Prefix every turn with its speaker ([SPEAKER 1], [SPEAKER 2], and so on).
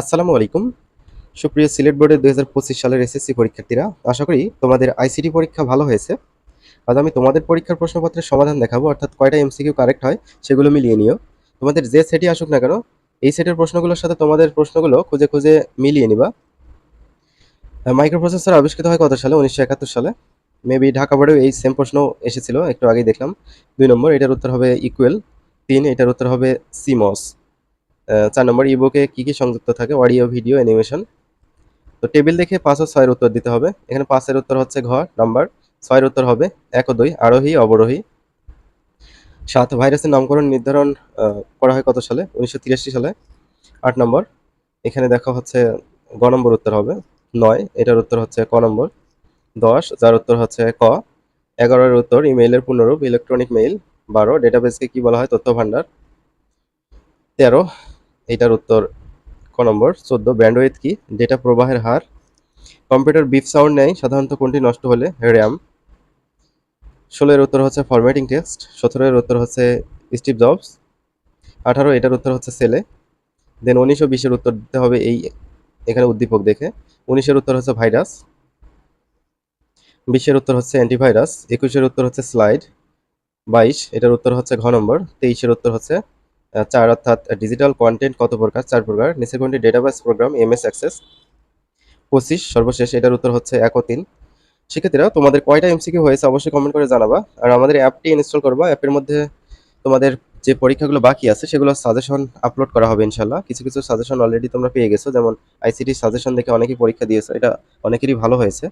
[SPEAKER 1] আসসালামু আলাইকুম। সুপ্রিয় সিলেট বোর্ডের ২০২৫ সালের এসএসসি পরীক্ষার্থীরা, আশা করি তোমাদের আইসিটি পরীক্ষা ভালো হয়েছে। আজ আমি তোমাদের পরীক্ষার প্রশ্নপত্রের সমাধান দেখাবো, অর্থাৎ কয়টা এমসিকিউ কারেক্ট হয় সেগুলো মিলিয়ে নিও। তোমাদের যে সেটই আসুক না কেন, এই সেটের প্রশ্নগুলোর সাথে তোমাদের প্রশ্নগুলো খুঁজে খুঁজে মিলিয়ে নিবা। মাইক্রোপ্রসেসর আবিষ্কৃত হয় কত সালে? ১৯৭১ সালে। মেবি ঢাকা বোর্ডেও এই সেম প্রশ্ন এসেছিল, একটু আগেই দেখলাম। ২ নম্বর, এটার উত্তর হবে ইকুয়েল। ৩, এটার উত্তর হবে সিমস। ৪ নম্বর, ইবুকে কি কি সংযুক্ত থাকে? Audio, video, animation. তো টেবিল দেখে ৫ ও ৬ এর উত্তর দিতে হবে। এখানে ৫ এর উত্তর হচ্ছে ঘ নাম্বার, ৬ এর উত্তর হবে ১ ও ২, আরোহী, অবরোহী। ৭, ভাইরাসের নামকরণ নির্ধারণ করা হয় কত সালে? ১৯৮৩ সালে। ৮ নম্বর, এখানে দেখো হচ্ছে গ নম্বর উত্তর হবে। ৯, এটার উত্তর হচ্ছে ক নম্বর। ১০, যার উত্তর হচ্ছে ক। ১১ এর উত্তর ইমেইলের পূর্ণরূপ ইলেকট্রনিক মেইল। ১২, ডেটাবেসকে কি বলা হয়? তথ্য ভান্ডার। ১৩, এটার উত্তর ক নম্বর। ১৪, ব্যান্ডউইথ কি? ডেটা প্রবাহের হার। কম্পিউটার বিপ সাউন্ড নেয় সাধারণত কোনটি নষ্ট হলে? র্যাম। ১৬ এর উত্তর হচ্ছে ফরম্যাটিং টেক্সট। ১৭ এর উত্তর হচ্ছে স্টিভ জবস। ১৮, এটার উত্তর হচ্ছে ছেলে। দেন ১৯ ও ২০ এর উত্তর দিতে হবে এই এখানে উদ্দীপক দেখে। ১৯ এর উত্তর হচ্ছে ভাইরাস। ২০ এর উত্তর হচ্ছে অ্যান্টিভাইরাস। ২১ এর উত্তর হচ্ছে স্লাইড। ২২, এটার উত্তর হচ্ছে ঘ নম্বর। ২৩ এর উত্তর হচ্ছে ৪, অর্থাৎ ডিজিটাল কন্টেন্ট কত প্রকার? ৪ প্রকার। নিচে কোনটি ডেটাবেস প্রোগ্রাম? MS access. ২৫, সর্বশেষ, এটার উত্তর হচ্ছে ১ ও ৩। শিক্ষার্থীরা, তোমাদের কয়টা এমসিকিউ হয়েছে অবশ্যই কমেন্ট করে জানাবা। আর আমাদের অ্যাপটি ইনস্টল করবা। অ্যাপের মধ্যে তোমাদের যে পরীক্ষাগুলো বাকি আছে সেগুলো সাজেশন আপলোড করা হবে ইনশাল্লাহ। কিছু কিছু সাজেশন অলরেডি তোমরা পেয়ে গেছো, যেমন আইসিটি সাজেশন দেখে অনেকেই পরীক্ষা দিয়েছো, এটা অনেকেরই ভালো হয়েছে।